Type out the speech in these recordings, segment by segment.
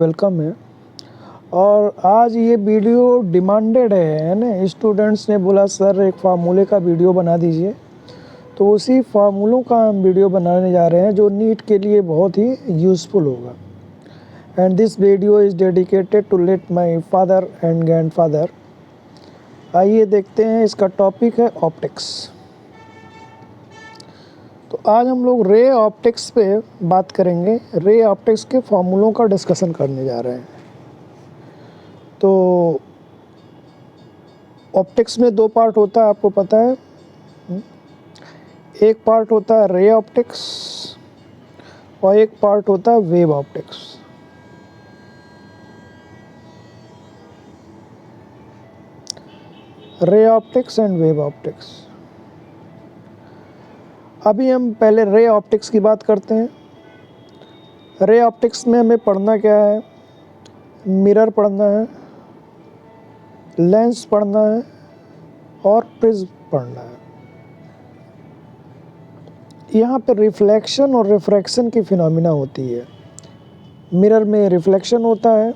Welcome है। और आज ये वीडियो डिमांडेड है ना। स्टूडेंट्स ने बोला सर एक फार्मूले का वीडियो बना दीजिए, तो उसी फार्मूलों का हम वीडियो बनाने जा रहे हैं जो नीट के लिए बहुत ही यूज़फुल होगा। And this video is dedicated to late my father and grandfather. आइए देखते हैं, इसका टॉपिक है ऑप्टिक्स। तो आज हम लोग रे ऑप्टिक्स पे बात करेंगे। रे ऑप्टिक्स के फार्मूलों का डिस्कशन करने जा रहे हैं। तो ऑप्टिक्स में दो पार्ट होता है, आपको पता है। एक पार्ट होता है रे ऑप्टिक्स और एक पार्ट होता है wave optics. Ray optics and wave optics. अभी हम पहले रे ऑप्टिक्स की बात करते हैं। रे ऑप्टिक्स में हमें पढ़ना क्या है? मिरर पढ़ना है, लेंस पढ़ना है और प्रिज्म पढ़ना है। यहाँ पे रिफ्लेक्शन और रिफ्रैक्शन की फिनोमिना होती है। मिरर में रिफ्लेक्शन होता है,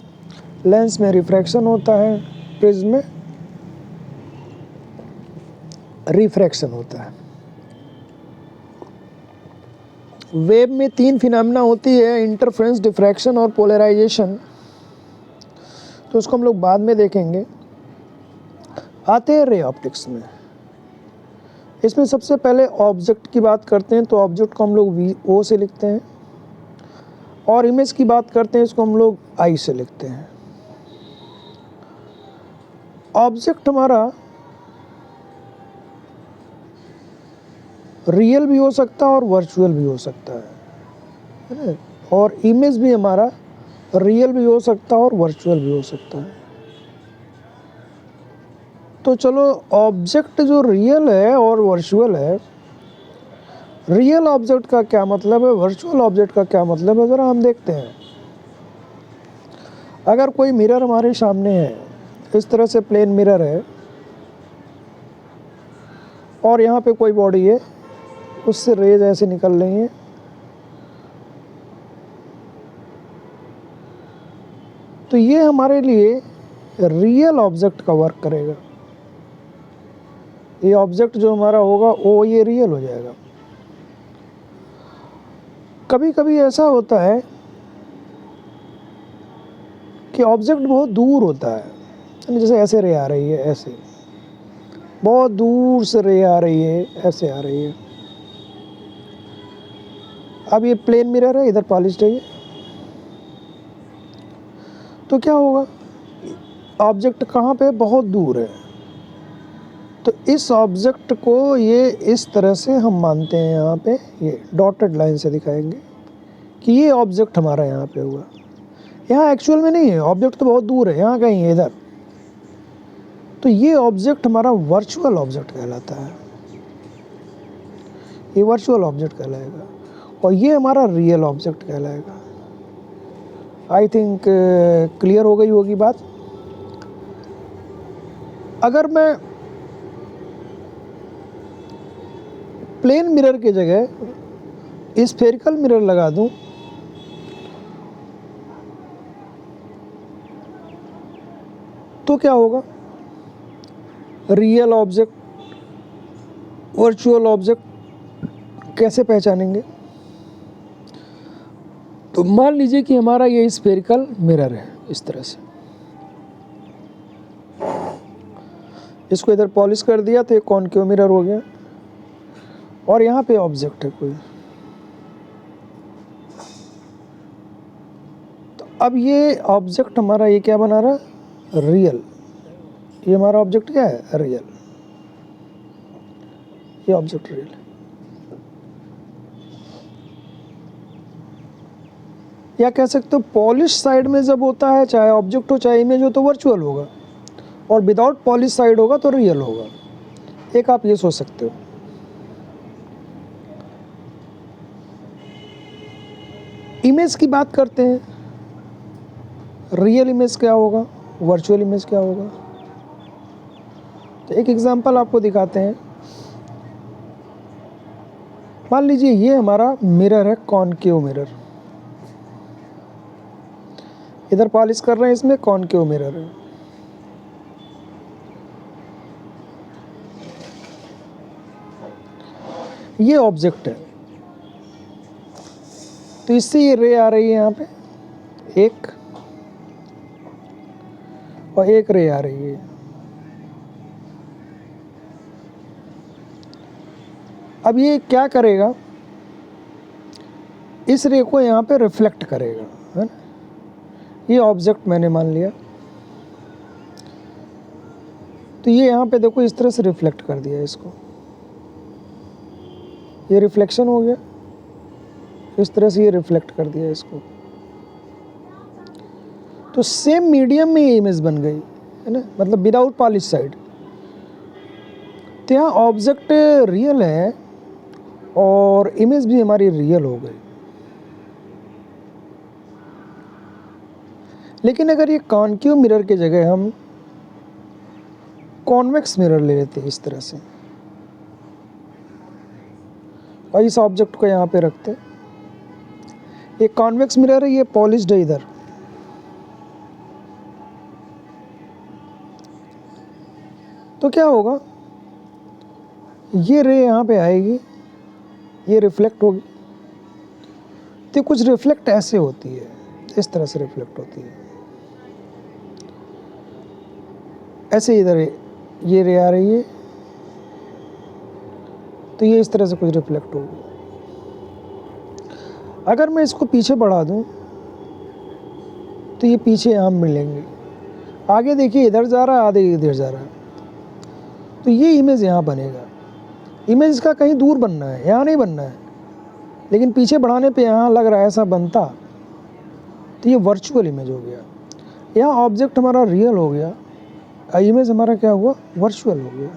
लेंस में रिफ्रैक्शन होता है, प्रिज्म में रिफ्रैक्शन होता है। वेव में तीन फिनोमिना होती है, इंटरफेरेंस, डिफ्रैक्शन और पोलराइजेशन। तो उसको हम लोग बाद में देखेंगे। आते हैं रे ऑप्टिक्स में। इसमें सबसे पहले ऑब्जेक्ट की बात करते हैं, तो ऑब्जेक्ट को हम लोग ओ से लिखते हैं, और इमेज की बात करते हैं, इसको हम लोग आई से लिखते हैं। ऑब्जेक्ट हमारा रियल भी हो सकता है और वर्चुअल भी हो सकता है ना? और इमेज भी हमारा रियल भी हो सकता है और वर्चुअल भी हो सकता है। तो चलो, ऑब्जेक्ट जो रियल है और वर्चुअल है, रियल ऑब्जेक्ट का क्या मतलब है, वर्चुअल ऑब्जेक्ट का क्या मतलब है, ज़रा हम देखते हैं। अगर कोई मिरर हमारे सामने है, इस तरह से प्लेन मिरर है, और यहाँ पे कोई बॉडी है, उससे रेज ऐसे निकल रही हैं, तो ये हमारे लिए रियल ऑब्जेक्ट का वर्क करेगा। ये ऑब्जेक्ट जो हमारा होगा वो ये रियल हो जाएगा। कभी कभी ऐसा होता है कि ऑब्जेक्ट बहुत दूर होता है, जैसे ऐसे रे आ रही है, ऐसे बहुत दूर से रे आ रही है, ऐसे आ रही है। अब ये प्लेन मिरर है, इधर पॉलिश्ड है ये, तो क्या होगा, ऑब्जेक्ट कहाँ पे, बहुत दूर है। तो इस ऑब्जेक्ट को ये इस तरह से हम मानते हैं, यहाँ पे ये डॉटेड लाइन से दिखाएंगे कि ये ऑब्जेक्ट हमारा यहाँ पे हुआ। यहाँ एक्चुअल में नहीं है, ऑब्जेक्ट तो बहुत दूर है, यहाँ कहीं है, इधर। तो ये ऑब्जेक्ट हमारा वर्चुअल ऑब्जेक्ट कहलाता है, ये वर्चुअल ऑब्जेक्ट कहलाएगा, और ये हमारा रियल ऑब्जेक्ट कहलाएगा। आई थिंक क्लियर हो गई होगी बात। अगर मैं प्लेन मिरर की जगह स्फेरिकल मिरर लगा दूं, तो क्या होगा, रियल ऑब्जेक्ट वर्चुअल ऑब्जेक्ट कैसे पहचानेंगे? तो मान लीजिए कि हमारा ये स्फेरिकल मिरर है, इस तरह से। इसको इधर पॉलिश कर दिया तो ये कॉनकेव मिरर हो गया, और यहाँ पे ऑब्जेक्ट है कोई। तो अब ये ऑब्जेक्ट हमारा ये क्या बना रहा है, रियल। ये हमारा ऑब्जेक्ट क्या है, रियल। ये ऑब्जेक्ट रियल है। या कह सकते हो पॉलिश साइड में जब होता है, चाहे ऑब्जेक्ट हो चाहे इमेज हो, तो वर्चुअल होगा, और विदाउट पॉलिश साइड होगा तो रियल होगा। एक आप ये सोच सकते हो। इमेज की बात करते हैं, रियल इमेज क्या होगा, वर्चुअल इमेज क्या होगा। तो एक एग्जांपल आपको दिखाते हैं। मान लीजिए ये हमारा मिरर है, कॉनकेव मिरर। इधर पॉलिश कर रहे हैं, इसमें कॉनकेव मिरर है। ये ऑब्जेक्ट है, तो इससे ये रे आ रही है यहाँ पे एक, और एक रे आ रही है। अब ये क्या करेगा, इस रे को यहाँ पे रिफ्लेक्ट करेगा, है ना। ये ऑब्जेक्ट मैंने मान लिया, तो ये यहाँ पे देखो इस तरह से रिफ्लेक्ट कर दिया इसको, ये रिफ्लेक्शन हो गया, इस तरह से ये रिफ्लेक्ट कर दिया इसको, तो सेम मीडियम में ये इमेज बन गई, है ना, मतलब विदाउट पॉलिश साइड। तो यहाँ ऑब्जेक्ट रियल है और इमेज भी हमारी रियल हो गई। लेकिन अगर ये कॉनकेव मिरर की जगह हम कॉन्वेक्स मिरर ले लेते इस तरह से, और इस ऑब्जेक्ट को यहाँ पे रखते, ये कॉन्वेक्स मिरर है, ये पॉलिश्ड है इधर, तो क्या होगा, ये रे यहाँ पे आएगी, ये रिफ्लेक्ट होगी। तो कुछ रिफ्लेक्ट ऐसे होती है, इस तरह से रिफ्लेक्ट होती है, ऐसे इधर ये रे आ रही है, तो ये इस तरह से कुछ रिफ्लेक्ट होगी। अगर मैं इसको पीछे बढ़ा दूं तो ये पीछे यहाँ मिलेंगे, आगे देखिए इधर जा रहा है, आगे इधर जा रहा है, तो ये इमेज यहाँ बनेगा। इमेज का कहीं दूर बनना है, यहाँ नहीं बनना है, लेकिन पीछे बढ़ाने पे यहाँ लग रहा है ऐसा बनता, तो ये वर्चुअल इमेज हो गया। यहाँ ऑब्जेक्ट हमारा रियल हो गया, इमेज हमारा क्या हुआ, वर्चुअल हो गया।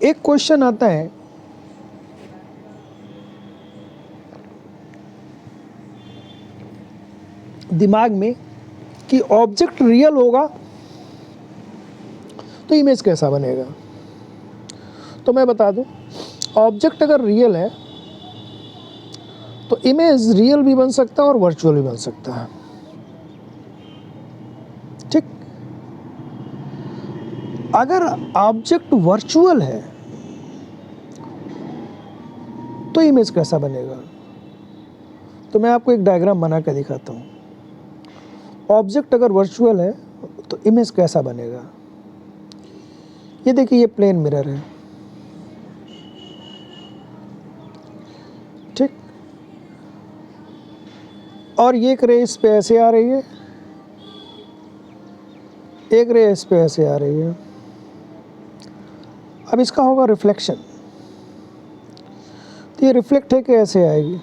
एक क्वेश्चन आता है, दिमाग में कि ऑब्जेक्ट रियल होगा तो इमेज कैसा बनेगा। तो मैं बता दूं, ऑब्जेक्ट अगर रियल है तो इमेज रियल भी बन सकता है और वर्चुअल भी बन सकता है, ठीक। अगर ऑब्जेक्ट वर्चुअल है तो इमेज कैसा बनेगा, तो मैं आपको एक डायग्राम बना कर दिखाता हूँ। ऑब्जेक्ट अगर वर्चुअल है तो इमेज कैसा बनेगा। ये देखिए, ये प्लेन मिरर है, ठीक, और ये एक रे इस पे ऐसे आ रही है, एक रे इस पे ऐसे आ रही है। अब इसका होगा रिफ्लेक्शन, तो ये रिफ्लेक्ट है कि ऐसे आएगी,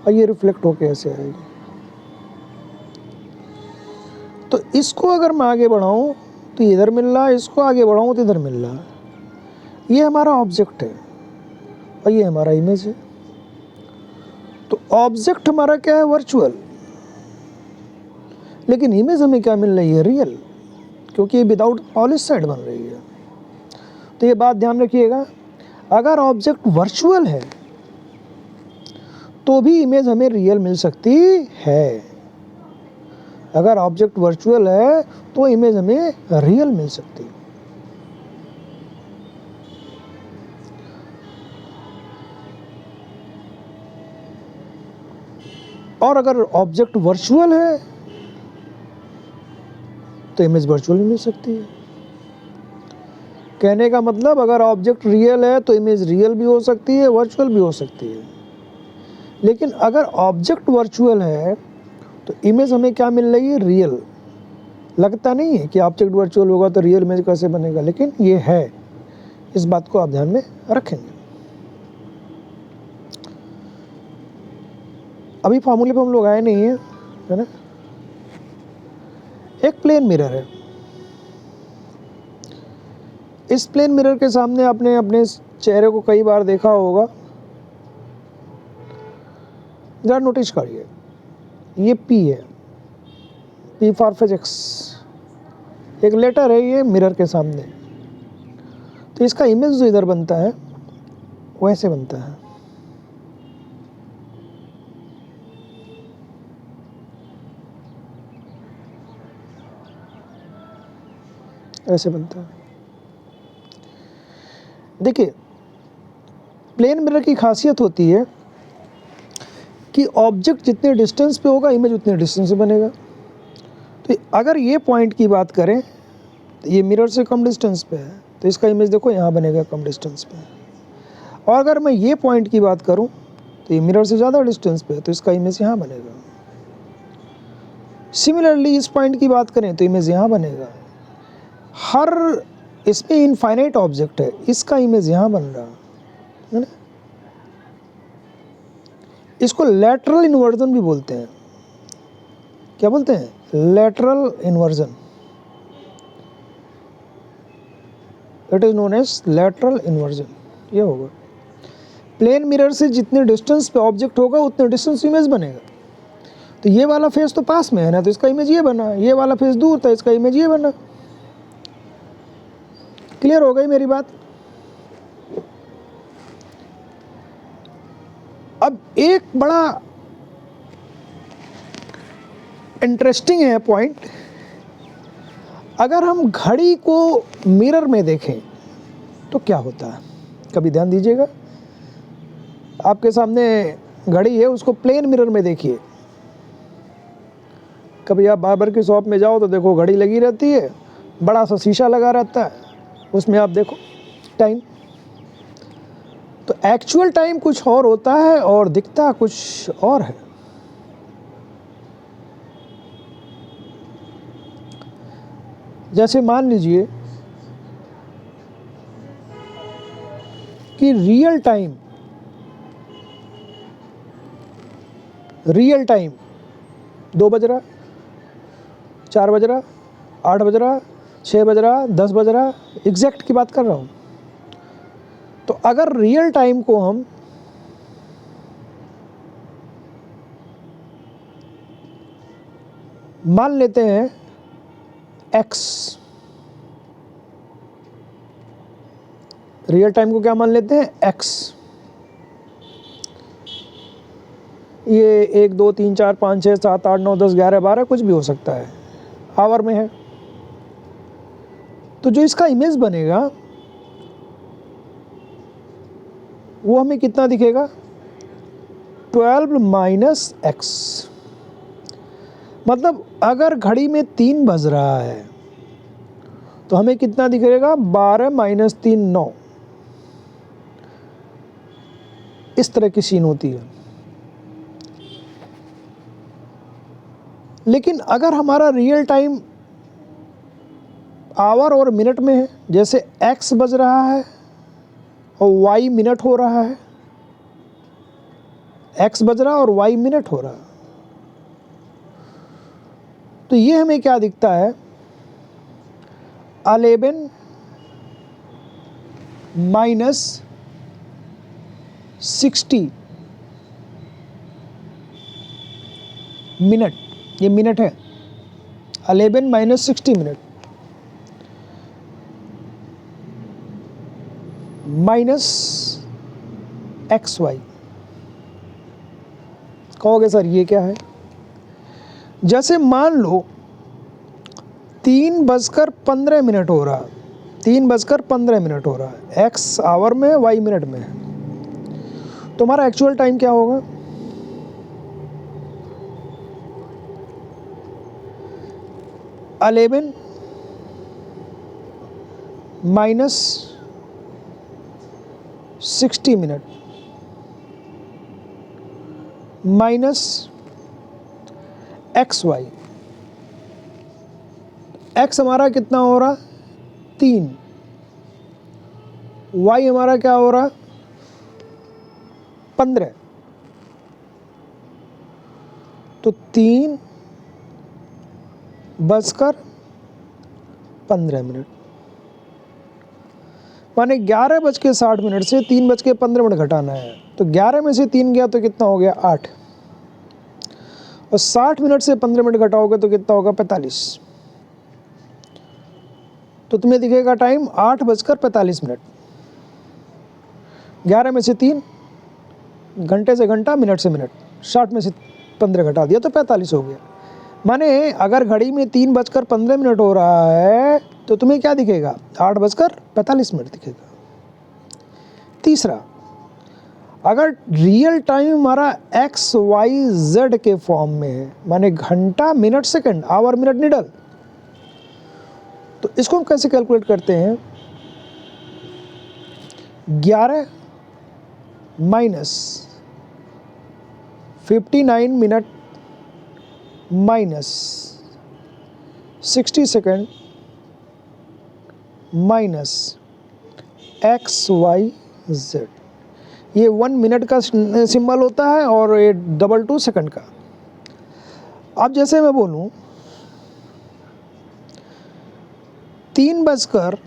और ये रिफ्लेक्ट होके ऐसे आएगी। तो इसको अगर मैं आगे बढ़ाऊं तो इधर मिल रहा है, इसको आगे बढ़ाऊं तो इधर मिल रहा है। ये हमारा ऑब्जेक्ट है और ये हमारा इमेज है। तो ऑब्जेक्ट हमारा क्या है, वर्चुअल, लेकिन इमेज हमें क्या मिल रही है, रियल, क्योंकि ये विदाउट पॉलिश साइड बन रही है। तो ये बात ध्यान रखिएगा, अगर ऑब्जेक्ट वर्चुअल है तो भी इमेज हमें रियल मिल सकती है। अगर ऑब्जेक्ट वर्चुअल है तो इमेज हमें रियल मिल सकती है। और अगर ऑब्जेक्ट वर्चुअल है तो इमेज वर्चुअल मिल सकती है। कहने का मतलब, अगर ऑब्जेक्ट रियल है तो इमेज रियल भी हो सकती है, वर्चुअल भी हो सकती है। लेकिन अगर ऑब्जेक्ट वर्चुअल है तो इमेज हमें क्या मिल रही है, रियल। लगता नहीं है कि ऑब्जेक्ट वर्चुअल होगा तो रियल इमेज कैसे बनेगा, लेकिन ये है। इस बात को आप ध्यान में रखेंगे। अभी फार्मूले पे हम लोग आए नहीं है, है ना। एक प्लेन मिरर है, इस प्लेन मिरर के सामने आपने अपने चेहरे को कई बार देखा होगा। जरा नोटिस करिए, ये P है, P फॉर फिजिक्स, एक लेटर है ये मिरर के सामने। तो इसका इमेज जो इधर बनता है वैसे बनता है। ऐसे बनता है। देखिए, प्लेन मिरर की खासियत होती है कि ऑब्जेक्ट जितने डिस्टेंस पे होगा इमेज उतने डिस्टेंस से बनेगा। तो अगर ये पॉइंट की बात करें तो ये मिरर से कम डिस्टेंस पे है, तो इसका इमेज देखो यहाँ बनेगा कम डिस्टेंस पे। और अगर मैं ये पॉइंट की बात करूँ तो ये मिरर से ज़्यादा डिस्टेंस पे है, तो इसका इमेज यहाँ बनेगा। सिमिलरली इस पॉइंट की बात करें तो इमेज यहाँ बनेगा। हर इसमें इनफाइनाइट ऑब्जेक्ट है, इसका इमेज यहाँ बन रहा है ना। इसको लैटरल इन्वर्जन भी बोलते हैं। क्या बोलते हैं? Lateral inversion. It is known as lateral inversion. ये होगा प्लेन मिरर से जितने डिस्टेंस पे ऑब्जेक्ट होगा उतने डिस्टेंस इमेज बनेगा। तो ये वाला फेस तो पास में है ना, तो इसका इमेज ये बना। ये वाला फेस दूर था, इसका इमेज ये बना। क्लियर हो गई मेरी बात? अब एक बड़ा इंटरेस्टिंग है पॉइंट, अगर हम घड़ी को मिरर में देखें तो क्या होता है? कभी ध्यान दीजिएगा, आपके सामने घड़ी है, उसको प्लेन मिरर में देखिए। कभी आप बार्बर की शॉप में जाओ तो देखो घड़ी लगी रहती है, बड़ा सा शीशा लगा रहता है, उसमें आप देखो टाइम। तो एक्चुअल टाइम कुछ और होता है और दिखता कुछ और है। जैसे मान लीजिए कि रियल टाइम 2 बज रहा, 4 बज रहा, 8 बज रहा, 6 बज रहा, 10 बज रहा, एग्जैक्ट की बात कर रहा हूँ। तो अगर रियल टाइम को हम मान लेते हैं x, रियल टाइम को क्या मान लेते हैं? x। ये 1 2 3 4 5 6 7 8 9 10 11 12 कुछ भी हो सकता है, आवर में है। तो जो इसका इमेज बनेगा वो हमें कितना दिखेगा? 12 - x। मतलब अगर घड़ी में 3 बज रहा है तो हमें कितना दिखेगा? 12 - 3 9। इस तरह की सीन होती है। लेकिन अगर हमारा रियल टाइम आवर और मिनट में है, जैसे x बज रहा है और y मिनट हो रहा है, x बज रहा और y मिनट हो रहा है, तो ये हमें क्या दिखता है? 11 - 60 मिनट। ये मिनट है, 11 - 60 मिनट माइनस XY। कहोगे सर ये क्या है? जैसे मान लो 3:15 हो रहा, 3:15 हो रहा है, x आवर में है, y मिनट में है, तो हमारा एक्चुअल टाइम क्या होगा? 11 - 60 मिनट माइनस XY। x हमारा कितना हो रहा? 3। y हमारा क्या हो रहा? 15। तो 3:15 मिनट, माने 11:60 से 3:15 घटाना है। तो 11 में से 3 गया तो कितना हो गया? 8। और 60 मिनट से 15 मिनट घटाओगे तो कितना होगा? 45। तो तुम्हें दिखेगा टाइम 8:45। 11 में से 3, घंटे से घंटा, मिनट से मिनट, 60 में से 15 घटा दिया तो 45 हो गया। माने अगर घड़ी में 3:15 हो रहा है तो तुम्हें क्या दिखेगा, 8:45 दिखेगा। तीसरा, अगर रियल टाइम हमारा XYZ के फॉर्म में है, माने घंटा minute second hour minute needle, तो इसको हम कैसे कैलकुलेट करते हैं, 11 minus 59 minute minus 60 second minus XYZ। ये 1 मिनट का सिंबल होता है और ये 22 सेकंड का। अब जैसे मैं बोलूं 3:15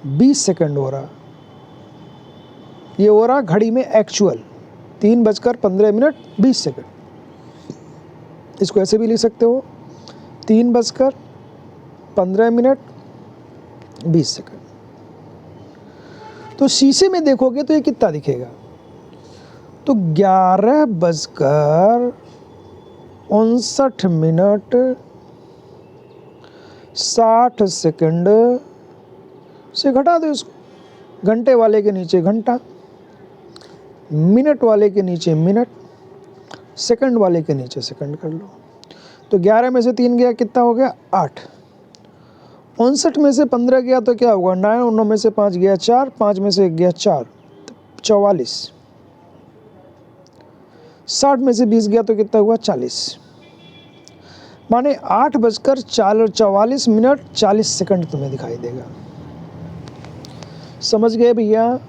20 सेकंड हो रहा, ये हो रहा घड़ी में एक्चुअल 3:15 20 सेकंड। इसको ऐसे भी लिख सकते हो 3:15 20 सेकंड। तो शीशे में देखोगे तो ये कितना दिखेगा, तो 11:59 60 सेकंड से घटा दो इसको, घंटे वाले के नीचे घंटा, मिनट वाले के नीचे मिनट, सेकंड वाले के नीचे सेकंड कर लो। तो 11 में से 3 गया, कितना हो गया 8। 59 में से 15 गया तो क्या होगा 9, 9 में से 5 गया 4, 5 में से 1 गया 4, 44। 60 में से 20 गया तो कितना हुआ 40। माने 8:44 40 सेकंड तुम्हें दिखाई देगा। समझ गए भैया।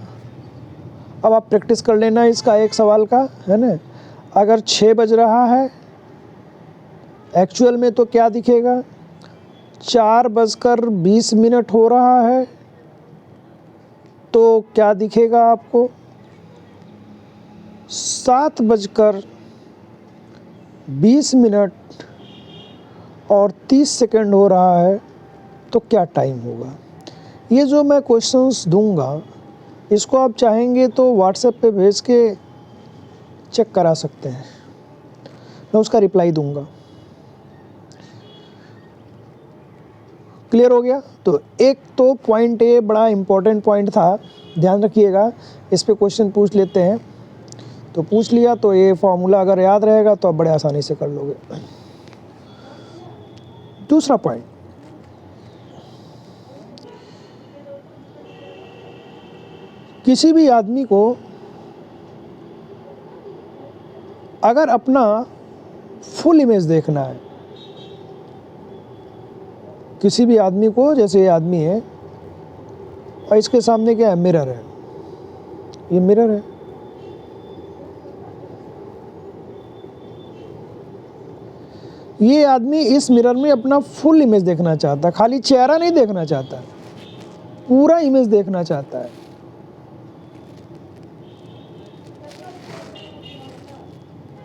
अब आप प्रैक्टिस कर लेना इसका एक सवाल का, है ना। अगर 6 बज रहा है एक्चुअल में तो क्या दिखेगा, 4:20 हो रहा है तो क्या दिखेगा आपको, 7:20 और 30 सेकंड हो रहा है तो क्या टाइम होगा। ये जो मैं क्वेश्चंस दूंगा इसको आप चाहेंगे तो व्हाट्सएप पे भेज के चेक करा सकते हैं, मैं उसका रिप्लाई दूंगा। क्लियर हो गया। तो एक तो पॉइंट ये बड़ा इम्पोर्टेंट पॉइंट था, ध्यान रखिएगा, इस पे क्वेश्चन पूछ लेते हैं। तो पूछ लिया तो ये फॉर्मूला अगर याद रहेगा तो आप बड़े आसानी से कर लोगे। दूसरा पॉइंट, किसी भी आदमी को अगर अपना फुल इमेज देखना है, किसी भी आदमी को, जैसे ये आदमी है और इसके सामने क्या है, मिरर है, ये मिरर है, ये आदमी इस मिरर में अपना फुल इमेज देखना चाहता, खाली चेहरा नहीं देखना चाहता, पूरा इमेज देखना चाहता है।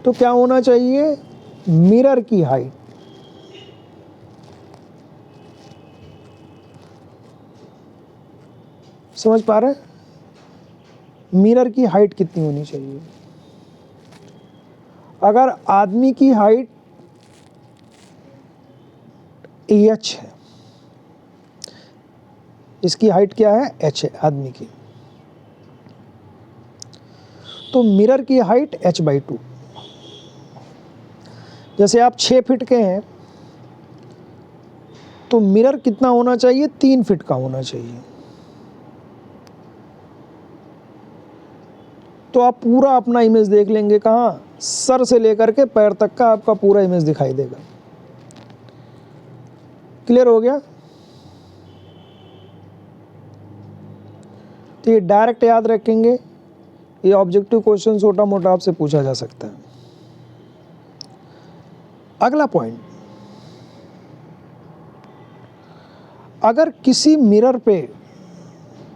तो क्या होना चाहिए, मिरर की हाइट, समझ पा रहे हैं, मिरर की हाइट कितनी होनी चाहिए। अगर आदमी की हाइट h है, इसकी हाइट क्या है, h है आदमी की, तो मिरर की हाइट h/2। जैसे आप 6 फीट के हैं तो मिरर कितना होना चाहिए, 3 फीट का होना चाहिए। तो आप पूरा अपना इमेज देख लेंगे, कहाँ, सर से लेकर के पैर तक का आपका पूरा इमेज दिखाई देगा। क्लियर हो गया। तो ये डायरेक्ट याद रखेंगे, ये ऑब्जेक्टिव क्वेश्चन छोटा मोटा आपसे पूछा जा सकता है। अगला पॉइंट, अगर किसी मिरर पे,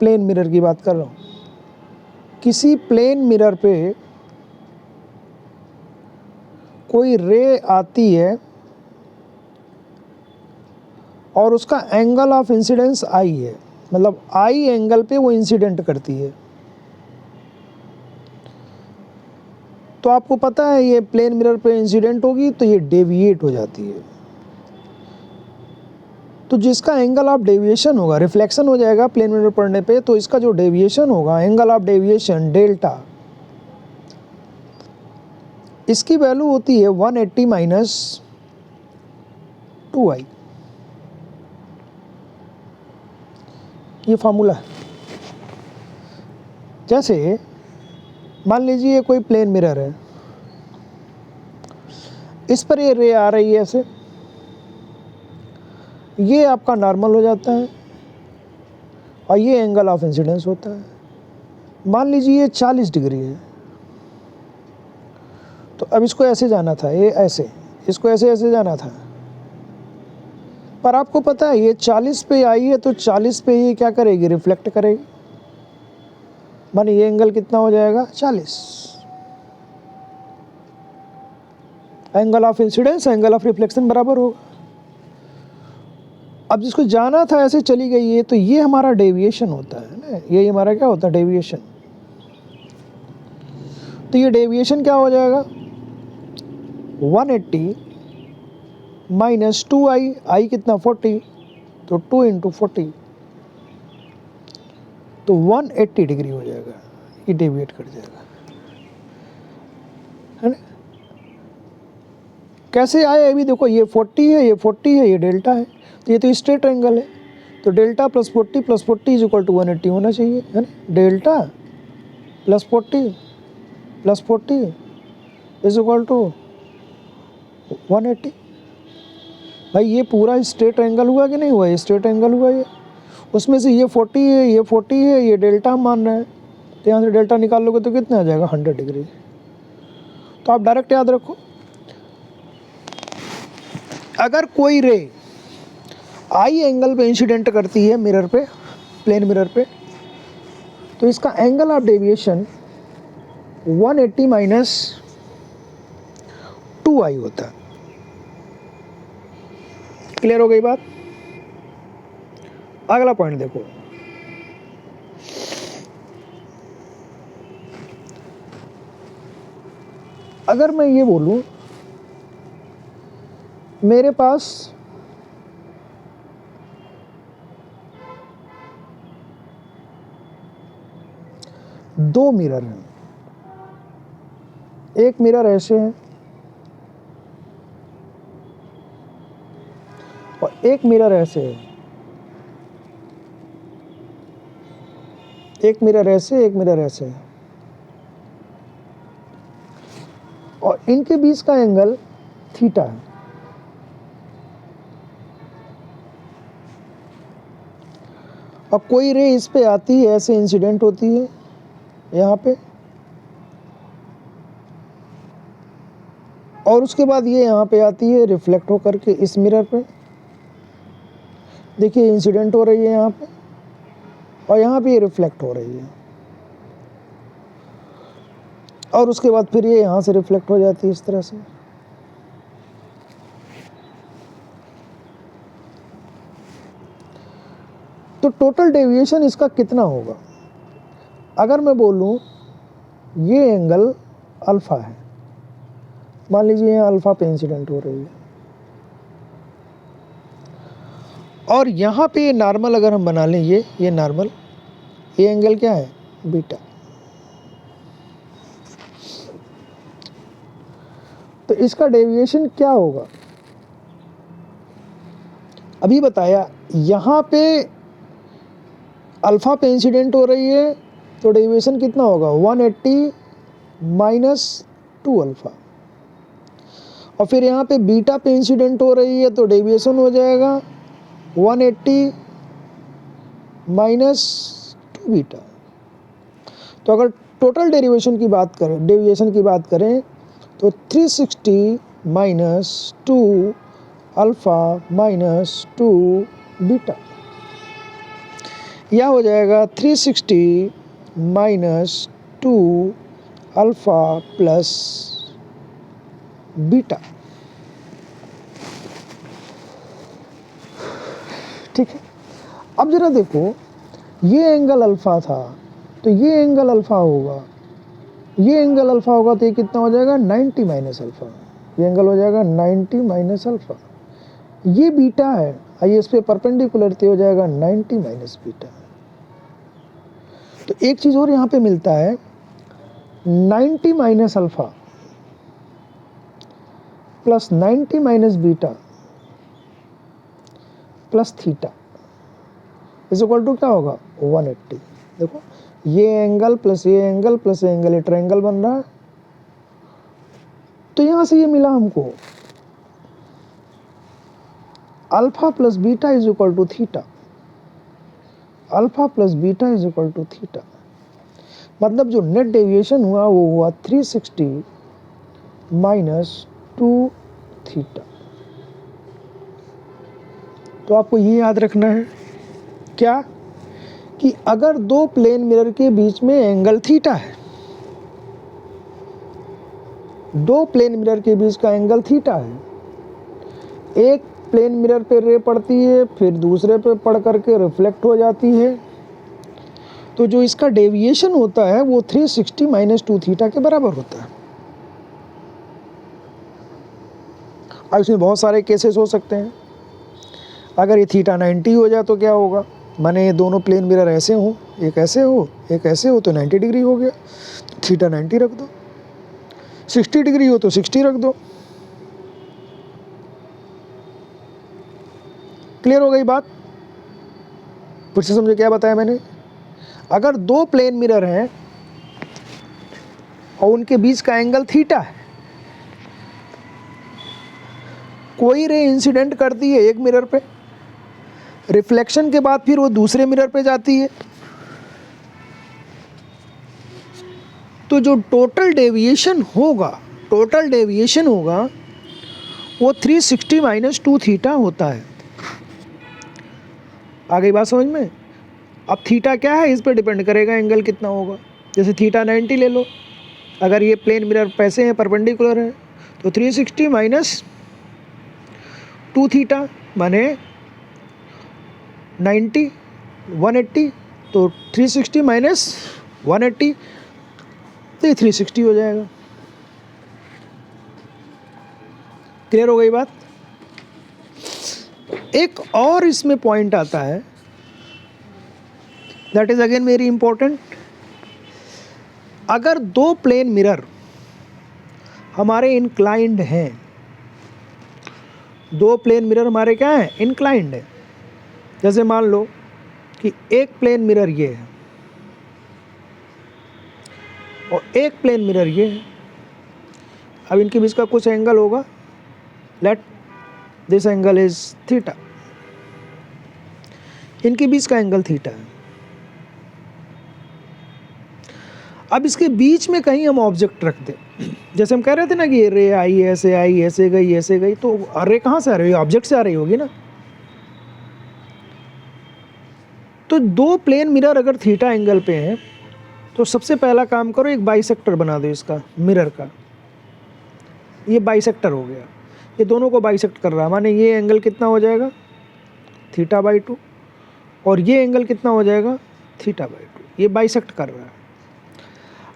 प्लेन मिरर की बात कर रहा हूं, किसी प्लेन मिरर पे कोई रे आती है और उसका एंगल ऑफ इंसिडेंस आई है, मतलब आई एंगल पे वो इंसिडेंट करती है, तो तो आपको पता है ये प्लेन मिरर पे इंसिडेंट होगी तो ये डेविएट हो जाती है। तो जिसका एंगल ऑफ डेविएशन होगा, रिफ्लेक्शन हो जाएगा प्लेन मिरर पड़ने पे, तो इसका जो डेविएशन होगा, एंगल ऑफ डेविएशन डेल्टा, इसकी वैल्यू होती है 180 माइनस 2i। ये फार्मूला है। जैसे मान लीजिए कोई प्लेन मिरर है, इस पर ये रे आ रही है ऐसे, ये आपका नॉर्मल हो जाता है और ये एंगल ऑफ इंसिडेंस होता है। मान लीजिए ये 40 डिग्री है, तो अब इसको ऐसे जाना था, ये ऐसे, इसको ऐसे ऐसे जाना था, पर आपको पता है ये 40 पे आई है तो 40 पे ये क्या करेगी, रिफ्लेक्ट करेगी, माने ये एंगल कितना हो जाएगा, 40। Angle of incidence angle of reflection बराबर होगा। अब जिसको जाना था ऐसे चली गई है, तो ये हमारा डेविएशन होता है ना, ये हमारा क्या होता है, डेविएशन। तो ये डेविएशन क्या हो जाएगा, 180 माइनस 2i, आई कितना 40, तो 2 इंटू 40, तो 180 डिग्री हो जाएगा, ये डेविएट कर जाएगा, है ना। कैसे आए अभी देखो, ये 40 है, ये 40 है, ये डेल्टा है, तो ये तो स्ट्रेट एंगल है, तो delta plus 40 is equal to 180 होना चाहिए, है ना। Delta plus 40 is equal to 180। भाई ये पूरा स्ट्रेट एंगल हुआ कि नहीं हुआ, ये स्ट्रेट एंगल हुआ, ये उसमें से ये 40 है, ये 40 है, ये डेल्टा हम मान रहे हैं, तो यहाँ से डेल्टा निकाल लोगे तो कितना आ जाएगा, 100 डिग्री। तो आप डायरेक्ट याद रखो, अगर कोई रे आई एंगल पे इंसिडेंट करती है मिरर पे, प्लेन मिरर पे, तो इसका angle of deviation 180 minus 2i होता है। क्लियर हो गई बात। अगला पॉइंट देखो, अगर मैं ये बोलूं मेरे पास दो मिरर हैं, एक मिरर ऐसे है और एक मिरर ऐसे है, एक मिरर ऐसे, एक मिरर ऐसे है, और इनके बीच का एंगल थीटा है। और कोई रे इस पे आती है, ऐसे इंसिडेंट होती है यहाँ पे, और उसके बाद ये यहाँ पे आती है रिफ्लेक्ट होकर के इस मिरर पे, देखिए इंसिडेंट हो रही है यहाँ पे, और यहाँ पे ये रिफ्लेक्ट हो रही है, और उसके बाद फिर ये यहाँ से रिफ्लेक्ट हो जाती है इस तरह से। तो टोटल डेविएशन इसका कितना होगा, अगर मैं बोलूँ ये एंगल अल्फा है, मान लीजिए यहाँ अल्फा पे इंसिडेंट हो रही है, और यहाँ पे ये नॉर्मल अगर हम बना लें, ये नॉर्मल, ये एंगल क्या है, बीटा। तो इसका डेविएशन क्या होगा, अभी बताया, यहाँ पे अल्फा पे इंसिडेंट हो रही है तो डेविएशन कितना होगा, 180 माइनस 2 अल्फा, और फिर यहाँ पे बीटा पे इंसिडेंट हो रही है तो डेविएशन हो जाएगा 180 माइनस 2 बीटा। तो अगर टोटल डेविएशन की बात करें तो 360 माइनस 2 अल्फा माइनस 2 बीटा, यह हो जाएगा 360 माइनस 2 अल्फा प्लस बीटा। ठीक है, अब जरा देखो, ये एंगल अल्फा था तो ये एंगल अल्फा होगा, ये एंगल अल्फ़ा होगा तो ये कितना हो जाएगा 90 माइनस अल्फ़ा, ये एंगल हो जाएगा 90 माइनस अल्फ़ा। ये बीटा है, आइए इस पे परपेंडिकुलर तो हो जाएगा 90 माइनस बीटा। तो एक चीज़ और यहाँ पे मिलता है 90 minus alpha plus 90 minus beta plus theta is equal to क्या होगा 180। देखो ये एंगल प्लस ये एंगल प्लस ये एंगल, ये ट्रायंगल बन रहा है। तो यहाँ से ये मिला हमको alpha plus beta is equal to theta, alpha plus beta is equal to theta. मतलब जो नेट डेविएशन हुआ वो हुआ 360 माइनस 2 थीटा। तो आपको ये याद रखना है क्या कि अगर दो प्लेन मिरर के बीच में एंगल थीटा है, दो प्लेन मिरर के बीच का एंगल थीटा है, एक प्लेन मिरर पे रे पड़ती है फिर दूसरे पे पड़ करके रिफ्लेक्ट हो जाती है, तो जो इसका डेविएशन होता है वो 360 माइनस 2 थीटा के बराबर होता है। अब इसमें बहुत सारे केसेस हो सकते हैं। अगर ये थीटा 90 हो जाए तो क्या होगा, माने ये दोनों प्लेन मिरर ऐसे हो, एक ऐसे हो एक ऐसे हो, तो 90 डिग्री हो गया, थीटा 90 रख दो। 60 डिग्री हो तो 60 रख दो। क्लियर हो गई बात? फिर से समझो क्या बताया मैंने। अगर दो प्लेन मिरर हैं और उनके बीच का एंगल थीटा है, कोई रे इंसिडेंट करती है एक मिरर पे, रिफ्लेक्शन के बाद फिर वो दूसरे मिरर पे जाती है, तो जो टोटल डेविएशन होगा वो 360 माइनस 2 थीटा होता है। आ गई बात समझ में? अब थीटा क्या है इस पर डिपेंड करेगा एंगल कितना होगा। जैसे थीटा 90 ले लो, अगर ये प्लेन मिरर पैसे हैं परपेंडिकुलर है तो 360 माइनस 2 थीटा माने 90 180, तो 360 माइनस 180 तो ये 360 हो जाएगा। क्लियर हो गई बात? एक और इसमें पॉइंट आता है, that is again very important. अगर दो प्लेन मिरर हमारे इंक्लाइंड हैं, दो प्लेन मिरर हमारे क्या हैं इंक्लाइंड है, जैसे मान लो कि एक प्लेन मिरर ये है और एक प्लेन मिरर ये है। अब इनके बीच का कुछ एंगल होगा, let this angle is theta, इनके बीच का एंगल थीटा है। अब इसके बीच में कहीं हम ऑब्जेक्ट रख दें, जैसे हम कह रहे थे ना कि ये रे आई ऐसे गई, तो रे कहाँ से आ रही है, ऑब्जेक्ट से आ रही होगी ना। तो दो प्लेन मिरर अगर थीटा एंगल पे हैं तो सबसे पहला काम करो एक बाइसेक्टर बना दो इसका मिरर का। ये बाइसेक्टर हो गया, ये दोनों को बाइसेक्ट कर रहा है, माने ये एंगल कितना हो जाएगा थीटा बाई 2 और ये एंगल कितना हो जाएगा थीटा बाई 2, ये बाइसेक्ट कर रहा है।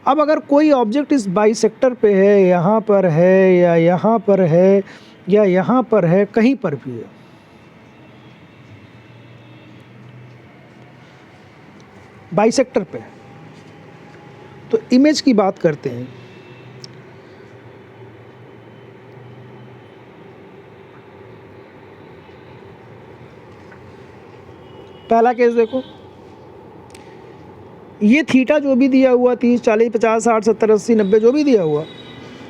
अब अगर कोई ऑब्जेक्ट इस बाइसेक्टर पे है, यहाँ पर है या यहाँ पर है या यहाँ पर है, कहीं पर भी है, बाइसेक्टर पे, तो इमेज की बात करते हैं। पहला केस देखो, ये थीटा जो भी दिया हुआ 30 40 50 60 70 80 90 जो भी दिया हुआ,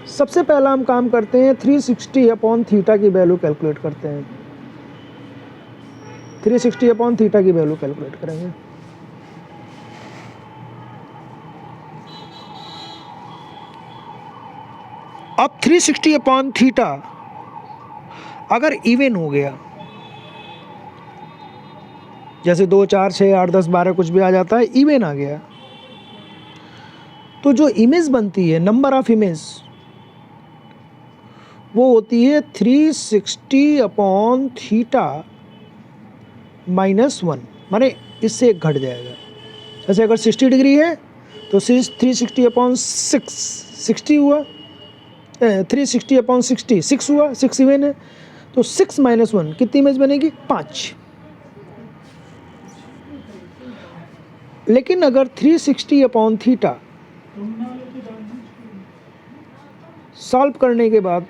सबसे पहला हम काम करते हैं 360 अपॉन थीटा की वैल्यू कैलकुलेट करते हैं। 360 अपॉन थीटा की वैल्यू कैलकुलेट करेंगे। अब 360 अपॉन थीटा अगर इवन हो गया, जैसे 2 4 6 8 10 12 कुछ भी आ जाता है, इवन आ गया, तो जो इमेज बनती है नंबर ऑफ इमेज वो होती है 360 अपॉन थीटा माइनस 1, माने इससे एक घट जाएगा। जैसे अगर 60 डिग्री है तो 360/6 60 हुआ, 360/60 6 हुआ, 6 इवन है, तो 6 - 1 कितनी इमेज बनेगी? 5। लेकिन अगर 360/θ सॉल्व करने के बाद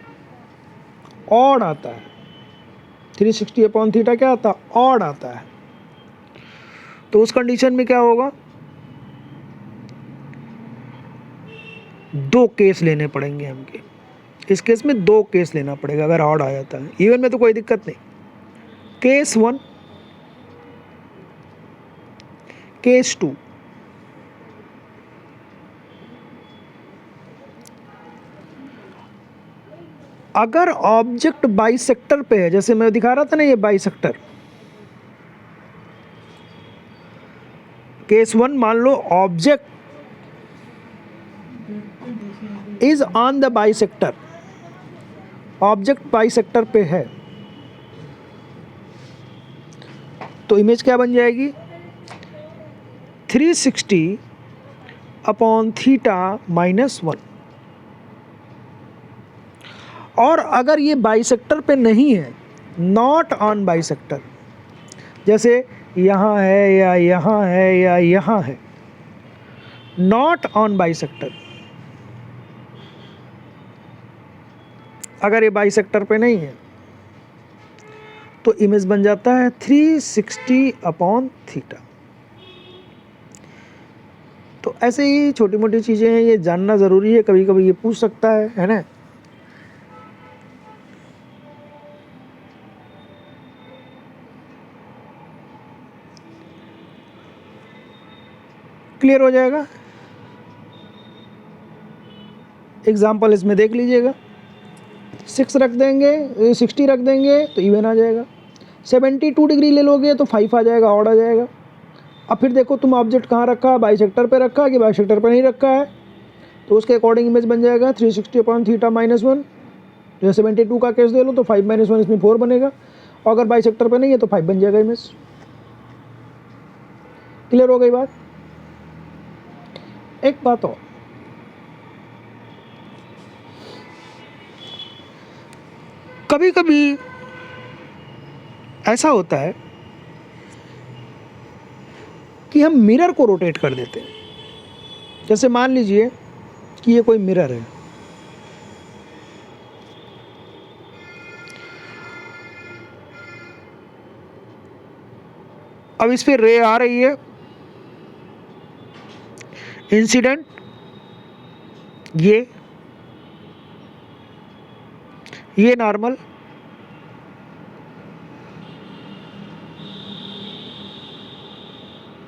ऑड आता है, 360/θ क्या आता है? ऑड आता है। तो उस कंडीशन में क्या होगा? 2 केस लेने पड़ेंगे हमके। इस केस में 2 केस लेना पड़ेगा अगर ऑड आ जाता है। इवन में तो कोई दिक्कत नहीं। केस 1, केस 2, अगर ऑब्जेक्ट बाइसेक्टर पे है, जैसे मैं दिखा रहा था ना ये बाइसेक्टर, केस 1 मान लो object is on the bisector, object bisector पे है, तो इमेज क्या बन जाएगी? 360/θ - 1। और अगर ये बाइसेक्टर पे नहीं है, नॉट ऑन बाइसेक्टर, जैसे यहाँ है या यहाँ है या यहाँ है, नॉट ऑन बाइसेक्टर, अगर ये बाइसेक्टर पे नहीं है तो इमेज बन जाता है 360/θ। तो ऐसे ही छोटी मोटी चीज़ें हैं, ये जानना ज़रूरी है, कभी कभी ये पूछ सकता है ना। क्लियर हो जाएगा। एग्जाम्पल इसमें देख लीजिएगा, 6 रख देंगे, 60 रख देंगे तो इवन आ जाएगा, 72 डिग्री ले लोगे तो 5 आ जाएगा, ऑड आ जाएगा। अब फिर देखो तुम ऑब्जेक्ट कहाँ रखा है, बाइसेक्टर पे रखा है कि बाइसेक्टर पे नहीं रखा है, तो उसके अकॉर्डिंग इमेज बन जाएगा 360/θ - 1। जैसे 72 का केस दे लो तो 5 - 1 इसमें 4 बनेगा, और अगर बाइसेक्टर पे नहीं है तो 5 बन जाएगा इमेज। क्लियर हो गई बात। एक बात और, कभी कभी ऐसा होता है कि हम मिरर को रोटेट कर देते हैं। जैसे मान लीजिए कि ये कोई मिरर है, अब इस पे रे आ रही है, इंसिडेंट ये नॉर्मल,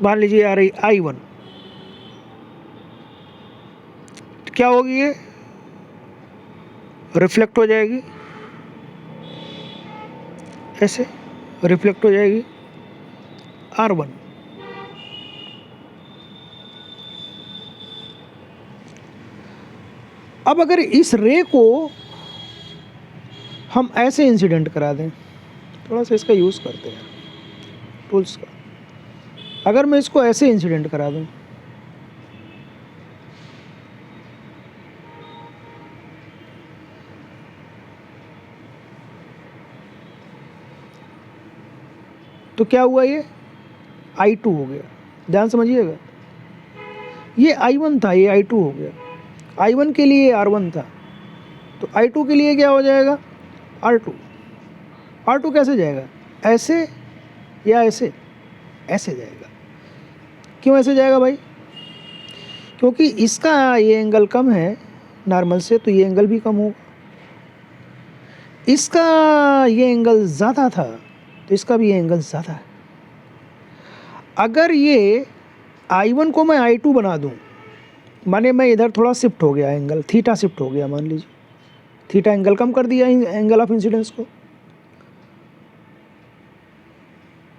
मान लीजिए आ रही I1, तो क्या होगी? ये रिफ्लेक्ट हो जाएगी, ऐसे रिफ्लेक्ट हो जाएगी R1। अब अगर इस रे को हम ऐसे इंसिडेंट करा दें, थोड़ा सा इसका यूज़ करते हैं टूल्स का, अगर मैं इसको ऐसे इंसिडेंट करा दूं, तो क्या हुआ? ये I2 हो गया। ध्यान समझिएगा, ये I1 था, ये I2 हो गया। I1 के लिए R1 था, तो I2 के लिए क्या हो जाएगा? R2। R2 कैसे जाएगा? ऐसे या ऐसे? ऐसे जाएगा। क्यों ऐसे जाएगा भाई? क्योंकि इसका ये एंगल कम है नॉर्मल से, तो ये एंगल भी कम होगा। इसका ये एंगल ज़्यादा था तो इसका भी ये एंगल ज़्यादा है। अगर ये I1 को मैं I2 बना दूं, माने मैं इधर थोड़ा शिफ्ट हो गया, एंगल थीटा शिफ्ट हो गया, मान लीजिए थीटा एंगल कम कर दिया एंगल ऑफ इंसिडेंस को,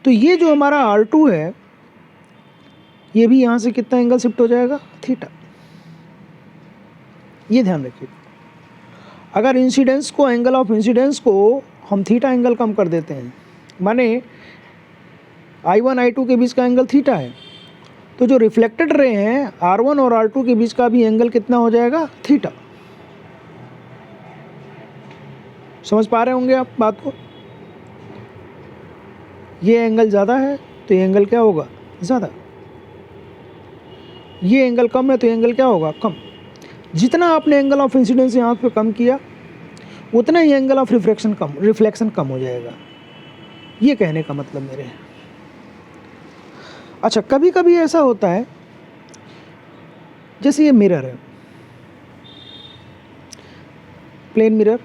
तो ये जो हमारा R2 है ये भी यहाँ से कितना एंगल शिफ्ट हो जाएगा? थीटा। ये ध्यान रखिए, अगर इंसिडेंस को, एंगल ऑफ इंसिडेंस को हम थीटा एंगल कम कर देते हैं, माने I1 I2 के बीच का एंगल थीटा है, तो जो रिफ्लेक्टेड रे हैं R1 और R2 के बीच का भी एंगल कितना हो जाएगा, थीटा। समझ पा रहे होंगे आप बात को। ये एंगल ज़्यादा है तो ये एंगल क्या होगा, ज़्यादा। ये एंगल कम है तो ये एंगल क्या होगा, कम। जितना आपने एंगल ऑफ इंसिडेंस यहाँ पे कम किया उतना ही एंगल ऑफ रिफ्लेक्शन कम हो जाएगा। ये कहने का मतलब मेरे। अच्छा, कभी कभी ऐसा होता है, जैसे ये मिरर है, प्लेन मिरर,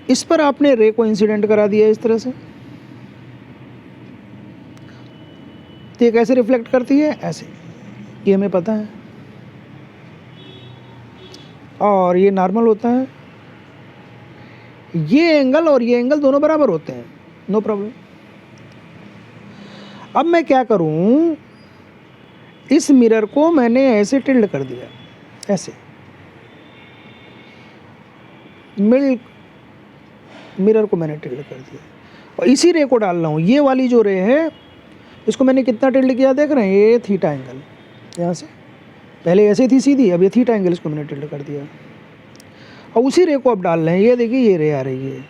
इस पर आपने रे को इंसिडेंट करा दिया इस तरह से, तो ये कैसे रिफ्लेक्ट करती है, ऐसे। ये हमें पता है। और ये नॉर्मल होता है। ये एंगल और ये एंगल दोनों बराबर होते हैं, नो प्रॉब्लम। अब मैं क्या करूं, इस मिरर को मैंने ऐसे टिल्ड कर दिया, ऐसे। मिरर को मैंने टिल्ड कर दिया और इसी रे को डाल रहा हूँ। ये वाली जो रे है इसको मैंने कितना टिल्ड किया, देख रहे हैं, ये थीटा एंगल। यहाँ से पहले ऐसे थी सीधी, अब ये थीटा एंगल, इसको मैंने टिल्ड कर दिया। और उसी रे को अब डाल रहे हैं। ये देखिए, ये रे आ रही है,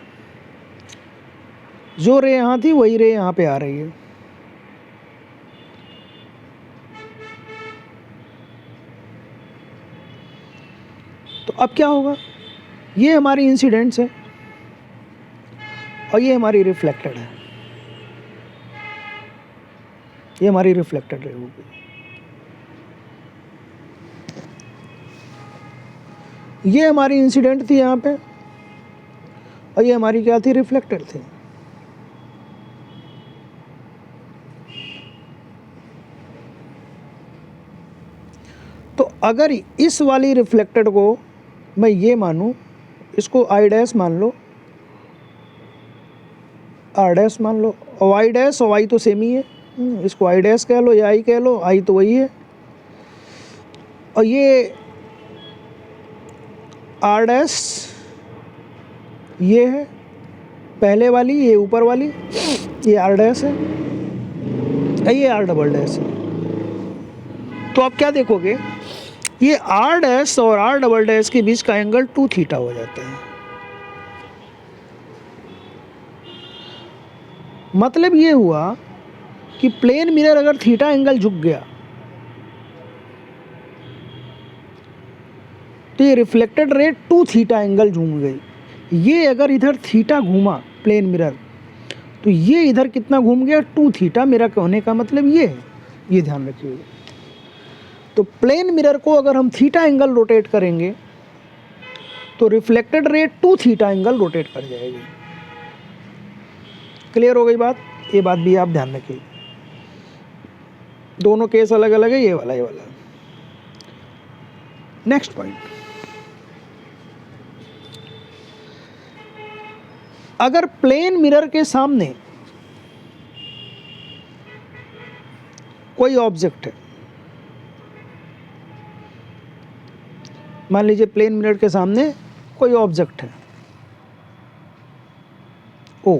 जो रे यहाँ थी वही रे यहाँ पे आ रही है। तो अब क्या होगा, ये हमारी इंसिडेंट्स है और ये हमारी रिफ्लेक्टेड है। ये हमारी रिफ्लेक्टेड रे होगी। ये हमारी इंसिडेंट थी यहाँ पे और ये हमारी क्या थी, रिफ्लेक्टेड थी। तो अगर इस वाली रिफ्लेक्टेड को मैं ये मानूं, इसको आई डैश मान लो, आर डैश मान लो, और आई डैश और आई तो सेम ही है, इसको आई डैश कह लो या आई कह लो, आई तो वही है। और ये आर डैश ये है पहले वाली, ये ऊपर वाली, ये आर डैश है, ये आर डबल डैश है। तो आप क्या देखोगे, ये आर डैश और आर डबल डैश के बीच का एंगल 2 थीटा हो जाता है। मतलब ये हुआ कि प्लेन मिरर अगर थीटा एंगल झुक गया तो ये रिफ्लेक्टेड रे 2 थीटा एंगल झूम गई। ये अगर इधर थीटा घूमा प्लेन मिरर तो ये इधर कितना घूम गया, 2 थीटा। मेरा कहने का मतलब ये है, ये ध्यान रखिए। तो प्लेन मिरर को अगर हम थीटा एंगल रोटेट करेंगे तो reflected ray 2 theta angle rotate कर जाएगी। क्लियर हो गई बात। ये बात भी आप ध्यान रखिए, दोनों केस अलग अलग है, ये वाला ये वाला। नेक्स्ट पॉइंट, अगर प्लेन मिरर के सामने कोई ऑब्जेक्ट है, मान लीजिए प्लेन मिरर के सामने कोई ऑब्जेक्ट है ओ,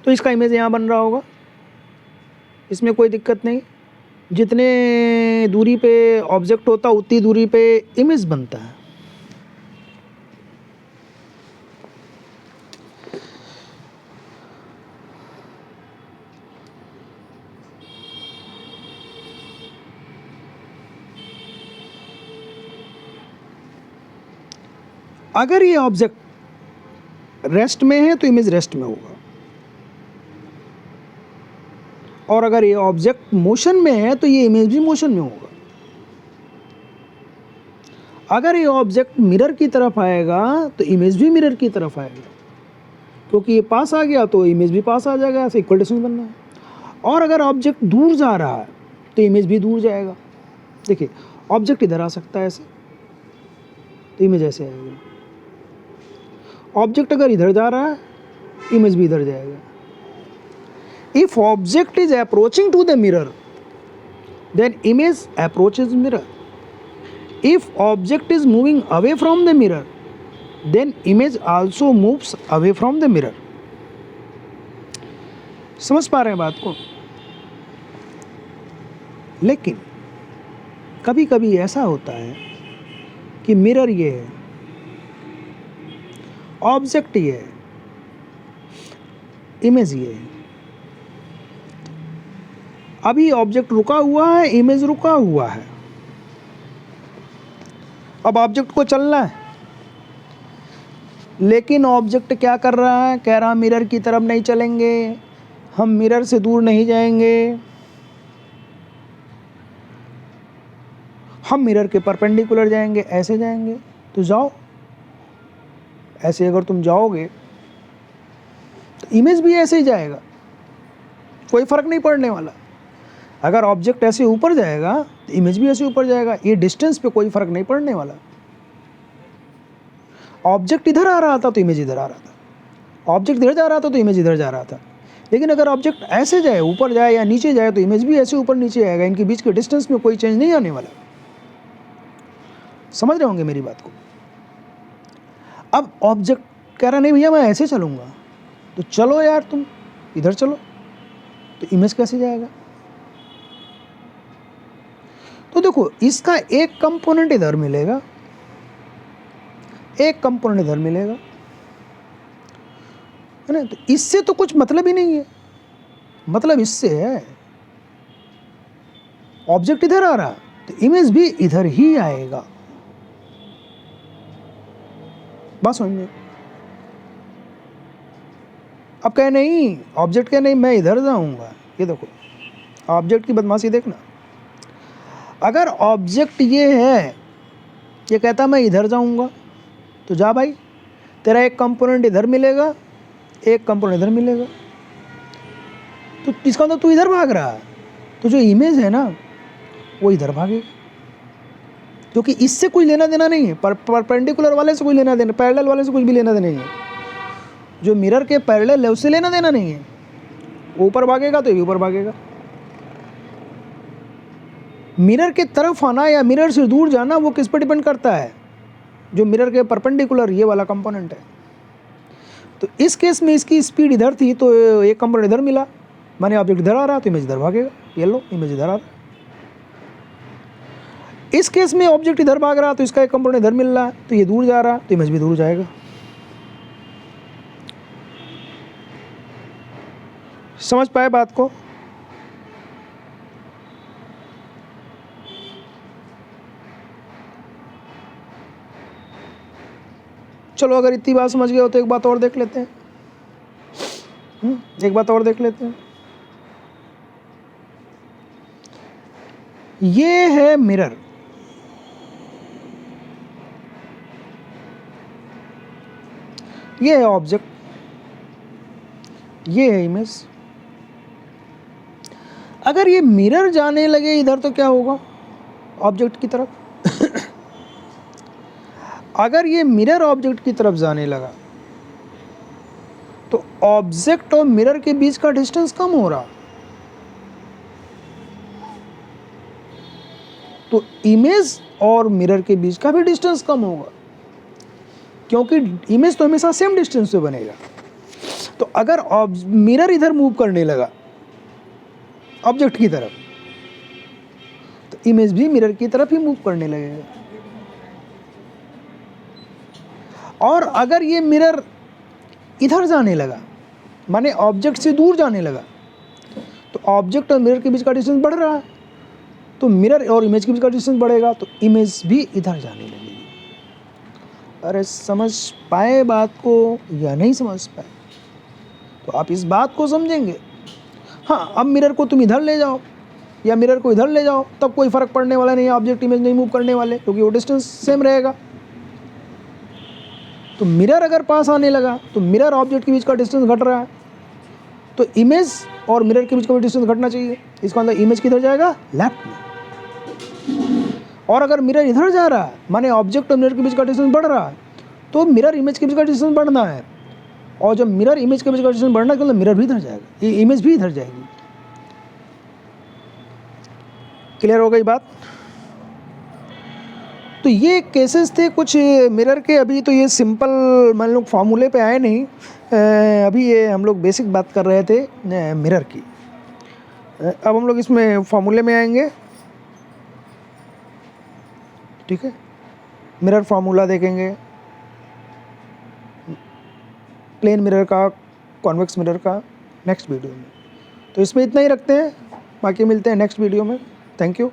तो इसका इमेज यहाँ बन रहा होगा, इसमें कोई दिक्कत नहीं। जितने दूरी पे ऑब्जेक्ट होता उतनी दूरी पे इमेज बनता है। अगर ये ऑब्जेक्ट रेस्ट में है तो इमेज रेस्ट में होगा, और अगर ये ऑब्जेक्ट मोशन में है तो ये इमेज भी मोशन में होगा। अगर ये ऑब्जेक्ट मिरर की तरफ आएगा तो इमेज भी मिरर की तरफ आएगा, क्योंकि ये पास आ गया तो इमेज भी पास आ जाएगा, ऐसे इक्वल डिस्टेंस बनना है। और अगर ऑब्जेक्ट दूर जा रहा है तो इमेज भी दूर जाएगा। देखिए, ऑब्जेक्ट इधर आ सकता है ऐसे, तो इमेज ऐसे आएगा। ऑब्जेक्ट अगर इधर जा रहा है, इमेज भी इधर जाएगा। If object is approaching to the mirror, then image approaches mirror. If object is moving away from the mirror, then image also moves away from the mirror. समझ पा रहे हैं बात को? लेकिन कभी कभी ऐसा होता है कि मिरर ये है, ऑब्जेक्ट ये है, इमेज ये है। अभी ऑब्जेक्ट रुका हुआ है, इमेज रुका हुआ है। अब ऑब्जेक्ट को चलना है, लेकिन ऑब्जेक्ट क्या कर रहा है? कह रहा मिरर की तरफ नहीं चलेंगे, हम मिरर से दूर नहीं जाएंगे, हम मिरर के परपेंडिकुलर जाएंगे, ऐसे जाएंगे। तो जाओ, ऐसे अगर तुम जाओगे तो इमेज भी ऐसे ही जाएगा, कोई फर्क नहीं पड़ने वाला। अगर ऑब्जेक्ट ऐसे ऊपर जाएगा तो इमेज भी ऐसे ऊपर जाएगा, ये डिस्टेंस पे कोई फर्क नहीं पड़ने वाला। ऑब्जेक्ट इधर आ रहा था तो इमेज इधर आ रहा था, ऑब्जेक्ट इधर जा रहा था तो इमेज इधर जा रहा था। लेकिन अगर ऑब्जेक्ट ऐसे जाए, ऊपर जाए या नीचे जाए, तो इमेज भी ऐसे ऊपर नीचे आएगा। इनके बीच के डिस्टेंस में कोई चेंज नहीं आने वाला। समझ रहे होंगे मेरी बात को? अब ऑब्जेक्ट कह रहा नहीं भैया मैं ऐसे चलूंगा, तो चलो यार तुम इधर चलो, तो इमेज कैसे जाएगा? तो देखो, इसका एक कंपोनेंट इधर मिलेगा, एक कंपोनेंट इधर मिलेगा, है ना? तो इससे तो कुछ मतलब ही नहीं है। मतलब इससे है ऑब्जेक्ट इधर आ रहा तो इमेज भी इधर ही आएगा। बस समझ में? अब कहे नहीं, ऑब्जेक्ट कहे नहीं मैं इधर जाऊंगा। ये देखो ऑब्जेक्ट की बदमाशी देखना। अगर ऑब्जेक्ट ये है, ये कहता मैं इधर जाऊंगा, तो जा भाई, तेरा एक कंपोनेंट इधर मिलेगा, एक कंपोनेंट इधर मिलेगा। तो इसका मतलब तू इधर भाग रहा है, तो जो इमेज है ना वो इधर भागेगी, क्योंकि इससे कोई लेना देना नहीं है। परपेंडिकुलर वाले से कोई लेना देना, पैरेलल वाले से कुछ भी लेना देना नहीं है। जो मिरर के पैरेलल है उससे लेना देना नहीं है। ऊपर भागेगा तो ये भी ऊपर भागेगा। मिरर के तरफ आना या मिरर से दूर जाना वो किस पर डिपेंड करता है? जो मिरर के परपेंडिकुलर ये वाला कंपोनेंट है। तो इस केस में इसकी स्पीड इधर थी तो एक कंपोनेंट इधर मिला, माने ऑब्जेक्ट इधर आ रहा तो इमेज इधर भागेगा। ये लो, इमेज इधर आ रहा। इस केस में ऑब्जेक्ट इधर भाग रहा तो इसका एक कंपोनेंट इधर मिल रहा, तो ये दूर जा रहा तो इमेज भी दूर जाएगा। समझ पाए बात को? चलो अगर इतनी बात समझ गए हो तो एक बात और देख लेते हैं। एक बात और देख लेते हैं। ये है मिरर, ये है ऑब्जेक्ट, ये है इमेज। अगर ये मिरर जाने लगे इधर तो क्या होगा? ऑब्जेक्ट की तरफ। अगर ये मिरर ऑब्जेक्ट की तरफ जाने लगा तो ऑब्जेक्ट और मिरर के बीच का डिस्टेंस कम हो रहा, तो इमेज और मिरर के बीच का भी डिस्टेंस कम होगा, क्योंकि इमेज तो हमेशा सेम डिस्टेंस पे बनेगा। तो अगर मिरर इधर मूव करने लगा ऑब्जेक्ट की तरफ, तो इमेज भी मिरर की तरफ ही मूव करने लगेगा। और अगर ये मिरर इधर जाने लगा, माने ऑब्जेक्ट से दूर जाने लगा, तो ऑब्जेक्ट और मिरर के बीच का डिस्टेंस बढ़ रहा है, तो मिरर और इमेज के बीच का डिस्टेंस बढ़ेगा, तो इमेज भी इधर जाने लगेगी। अरे समझ पाए बात को या नहीं समझ पाए? तो आप इस बात को समझेंगे। हाँ, अब मिरर को तुम इधर ले जाओ या मिरर को इधर ले जाओ, तब कोई फर्क पड़ने वाला नहीं है, ऑब्जेक्ट इमेज नहीं मूव करने वाले, क्योंकि वो डिस्टेंस सेम रहेगा। तो मिरर अगर पास आने लगा तो मिरर ऑब्जेक्ट के बीच का डिस्टेंस घट रहा है, तो इमेज और मिरर के बीच का भी डिस्टेंस घटना चाहिए। इसका मतलब इमेज किधर जाएगा? लेफ्ट में। और अगर मिरर इधर जा रहा है, माने ऑब्जेक्ट और मिरर के बीच का डिस्टेंस बढ़ रहा है, तो मिरर इमेज के बीच का डिस्टेंस बढ़ना है। और जब मिरर इमेज के बीच का डिस्टेंस बढ़ना है, मतलब मिरर भी इधर जाएगा, ये इमेज भी इधर जाएगी। क्लियर हो गई बात? तो ये केसेस थे कुछ मिरर के। अभी तो ये सिंपल मान लो फार्मूले पे आए नहीं, अभी ये हम लोग बेसिक बात कर रहे थे मिरर की। अब हम लोग इसमें फार्मूले में आएंगे, ठीक है। मिरर फार्मूला देखेंगे, प्लेन मिरर का, कॉन्वेक्स मिरर का, नेक्स्ट वीडियो में। तो इसमें इतना ही रखते हैं, बाकी मिलते हैं नेक्स्ट वीडियो में। Thank you.